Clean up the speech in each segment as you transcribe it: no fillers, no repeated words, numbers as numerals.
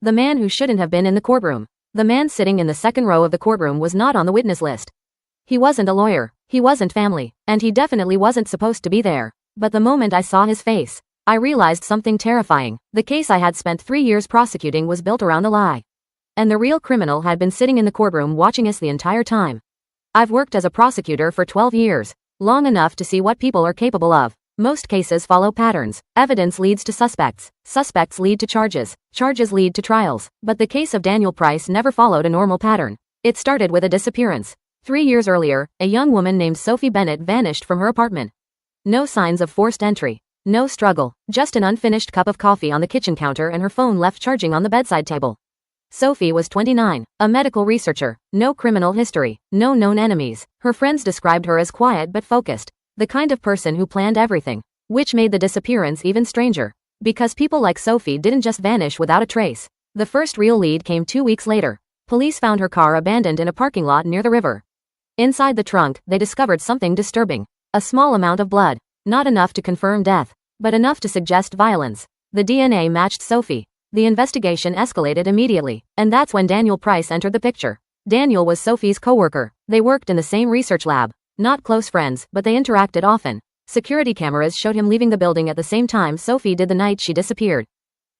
The man who shouldn't have been in the courtroom. The man sitting in the second row of the courtroom was not on the witness list. He wasn't a lawyer, he wasn't family, and he definitely wasn't supposed to be there. But the moment I saw his face, I realized something terrifying. The case I had spent 3 years prosecuting was built around a lie. And the real criminal had been sitting in the courtroom watching us the entire time. I've worked as a prosecutor for 12 years, long enough to see what people are capable of. Most cases follow patterns. Evidence leads to suspects. Suspects lead to charges. Charges lead to trials. But the case of Daniel Price never followed a normal pattern. It started with a disappearance. 3 years earlier, a young woman named Sophie Bennett vanished from her apartment. No signs of forced entry. No struggle. Just an unfinished cup of coffee on the kitchen counter and her phone left charging on the bedside table. Sophie was 29, a medical researcher, no criminal history, no known enemies. Her friends described her as quiet but focused, the kind of person who planned everything, which made the disappearance even stranger. Because people like Sophie didn't just vanish without a trace. The first real lead came 2 weeks later. Police found her car abandoned in a parking lot near the river. Inside the trunk, they discovered something disturbing. A small amount of blood. Not enough to confirm death, but enough to suggest violence. The DNA matched Sophie. The investigation escalated immediately, and that's when Daniel Price entered the picture. Daniel was Sophie's coworker. They worked in the same research lab. Not close friends, but they interacted often. Security cameras showed him leaving the building at the same time Sophie did the night she disappeared.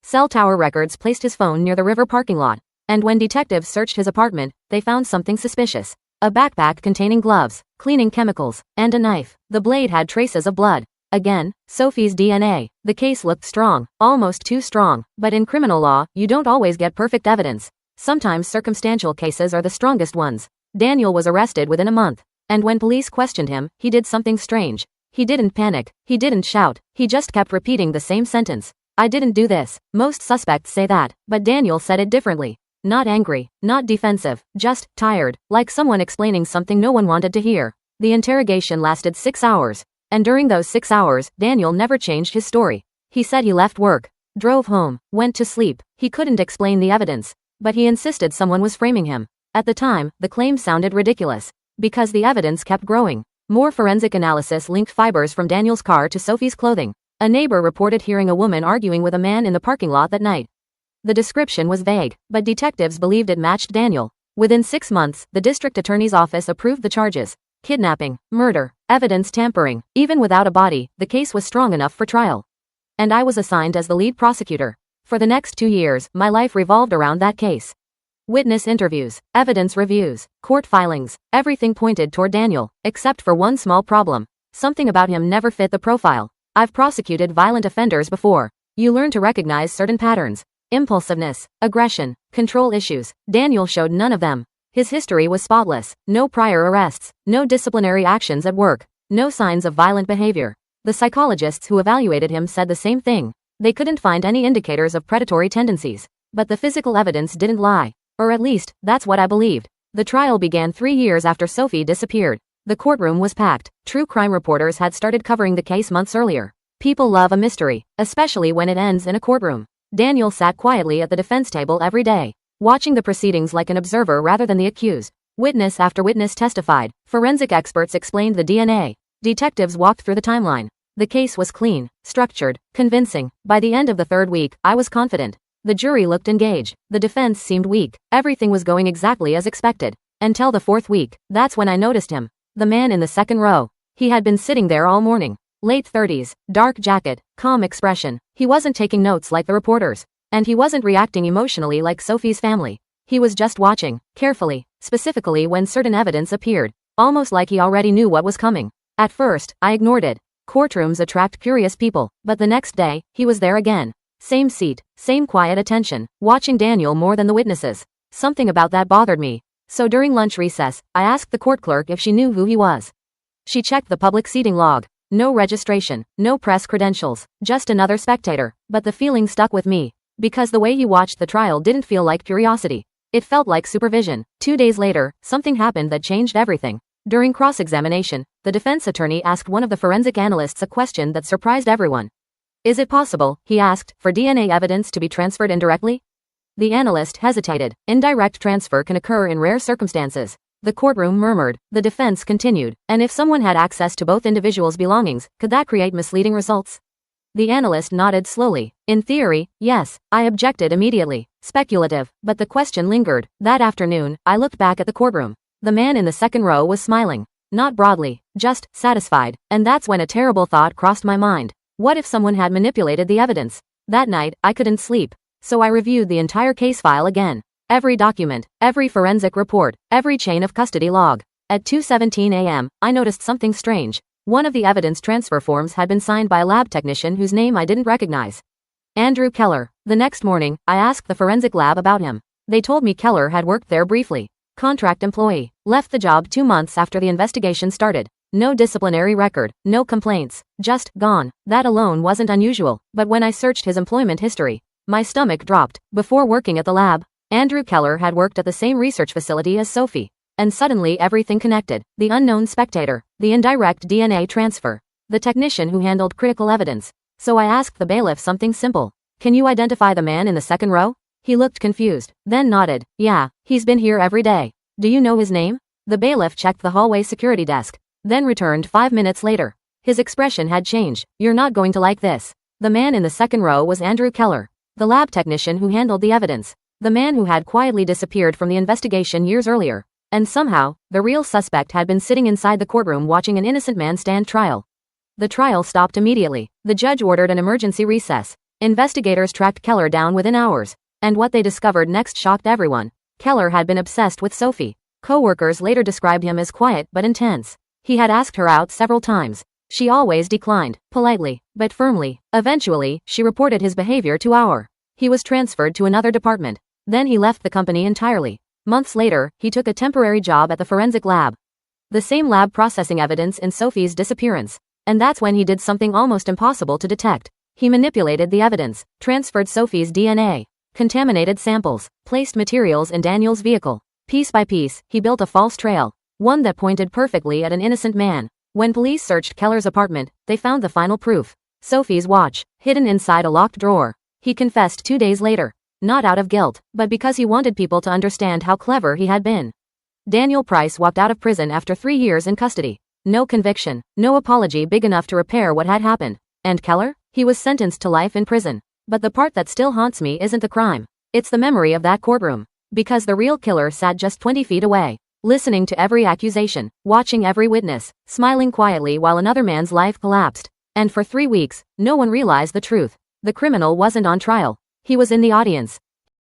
Cell tower records placed his phone near the river parking lot, and when detectives searched his apartment, they found something suspicious. A backpack containing gloves, cleaning chemicals, and a knife. The blade had traces of blood. Again, Sophie's DNA. The case looked strong, almost too strong, but in criminal law, you don't always get perfect evidence. Sometimes circumstantial cases are the strongest ones. Daniel was arrested within a month, and when police questioned him, he did something strange. He didn't panic, he didn't shout, he just kept repeating the same sentence. I didn't do this. Most suspects say that, but Daniel said it differently. Not angry, not defensive, just tired, like someone explaining something no one wanted to hear. The interrogation lasted 6 hours. And during those 6 hours, Daniel never changed his story. He said he left work, drove home, went to sleep. He couldn't explain the evidence, but he insisted someone was framing him. At the time, the claim sounded ridiculous, because the evidence kept growing. More forensic analysis linked fibers from Daniel's car to Sophie's clothing. A neighbor reported hearing a woman arguing with a man in the parking lot that night. The description was vague, but detectives believed it matched Daniel. Within 6 months, the district attorney's office approved the charges. Kidnapping, murder, evidence tampering. Even without a body, the case was strong enough for trial. And I was assigned as the lead prosecutor. For the next 2 years, my life revolved around that case. Witness interviews, evidence reviews, court filings, everything pointed toward Daniel, except for one small problem. Something about him never fit the profile. I've prosecuted violent offenders before. You learn to recognize certain patterns. Impulsiveness, aggression, control issues. Daniel showed none of them. His history was spotless. No prior arrests, no disciplinary actions at work, no signs of violent behavior. The psychologists who evaluated him said the same thing. They couldn't find any indicators of predatory tendencies. But the physical evidence didn't lie. Or at least, that's what I believed. The trial began 3 years after Sophie disappeared. The courtroom was packed. True crime reporters had started covering the case months earlier. People love a mystery, especially when it ends in a courtroom. Daniel sat quietly at the defense table every day, watching the proceedings like an observer rather than the accused. Witness after witness testified. Forensic experts explained the DNA. Detectives walked through the timeline. The case was clean, structured, convincing. By the end of the 3rd week, I was confident. The jury looked engaged. The defense seemed weak. Everything was going exactly as expected. Until the 4th week. That's when I noticed him. The man in the second row. He had been sitting there all morning. Late 30s, dark jacket, calm expression. He wasn't taking notes like the reporters. And he wasn't reacting emotionally like Sophie's family. He was just watching, carefully, specifically when certain evidence appeared, almost like he already knew what was coming. At first, I ignored it. Courtrooms attract curious people, but the next day, he was there again. Same seat, same quiet attention, watching Daniel more than the witnesses. Something about that bothered me. So during lunch recess, I asked the court clerk if she knew who he was. She checked the public seating log. No registration, no press credentials, just another spectator, but the feeling stuck with me. Because the way he watched the trial didn't feel like curiosity. It felt like supervision. 2 days later, something happened that changed everything. During cross-examination, the defense attorney asked one of the forensic analysts a question that surprised everyone. Is it possible, he asked, for DNA evidence to be transferred indirectly? The analyst hesitated. Indirect transfer can occur in rare circumstances. The courtroom murmured. The defense continued. And if someone had access to both individuals' belongings, could that create misleading results? The analyst nodded slowly. In theory, yes. I objected immediately. Speculative, but the question lingered. That afternoon, I looked back at the courtroom. The man in the second row was smiling. Not broadly, just satisfied, and that's when a terrible thought crossed my mind. What if someone had manipulated the evidence? That night, I couldn't sleep, so I reviewed the entire case file again. Every document, every forensic report, every chain of custody log. At 2:17 a.m., I noticed something strange. One of the evidence transfer forms had been signed by a lab technician whose name I didn't recognize. Andrew Keller. The next morning, I asked the forensic lab about him. They told me Keller had worked there briefly. Contract employee. Left the job 2 months after the investigation started. No disciplinary record, no complaints, just gone. That alone wasn't unusual, but when I searched his employment history, my stomach dropped. Before working at the lab, Andrew Keller had worked at the same research facility as Sophie. And suddenly everything connected. The unknown spectator, the indirect DNA transfer, the technician who handled critical evidence. So I asked the bailiff something simple. Can you identify the man in the second row? He looked confused, then nodded. Yeah, he's been here every day. Do you know his name? The bailiff checked the hallway security desk, then returned 5 minutes later. His expression had changed. You're not going to like this. The man in the second row was Andrew Keller, the lab technician who handled the evidence, the man who had quietly disappeared from the investigation years earlier. And somehow, the real suspect had been sitting inside the courtroom watching an innocent man stand trial. The trial stopped immediately. The judge ordered an emergency recess. Investigators tracked Keller down within hours. And what they discovered next shocked everyone. Keller had been obsessed with Sophie. Co-workers later described him as quiet but intense. He had asked her out several times. She always declined, politely, but firmly. Eventually, she reported his behavior to our. He was transferred to another department. Then he left the company entirely. Months later, he took a temporary job at the forensic lab. The same lab processing evidence in Sophie's disappearance. And that's when he did something almost impossible to detect. He manipulated the evidence, transferred Sophie's DNA, contaminated samples, placed materials in Daniel's vehicle. Piece by piece, he built a false trail, one that pointed perfectly at an innocent man. When police searched Keller's apartment, they found the final proof. Sophie's watch, hidden inside a locked drawer. He confessed 2 days later. Not out of guilt, but because he wanted people to understand how clever he had been. Daniel Price walked out of prison after 3 years in custody. No conviction, no apology big enough to repair what had happened. And Keller? He was sentenced to life in prison. But the part that still haunts me isn't the crime. It's the memory of that courtroom. Because the real killer sat just 20 feet away, listening to every accusation, watching every witness, smiling quietly while another man's life collapsed. And for 3 weeks, no one realized the truth. The criminal wasn't on trial. He was in the audience,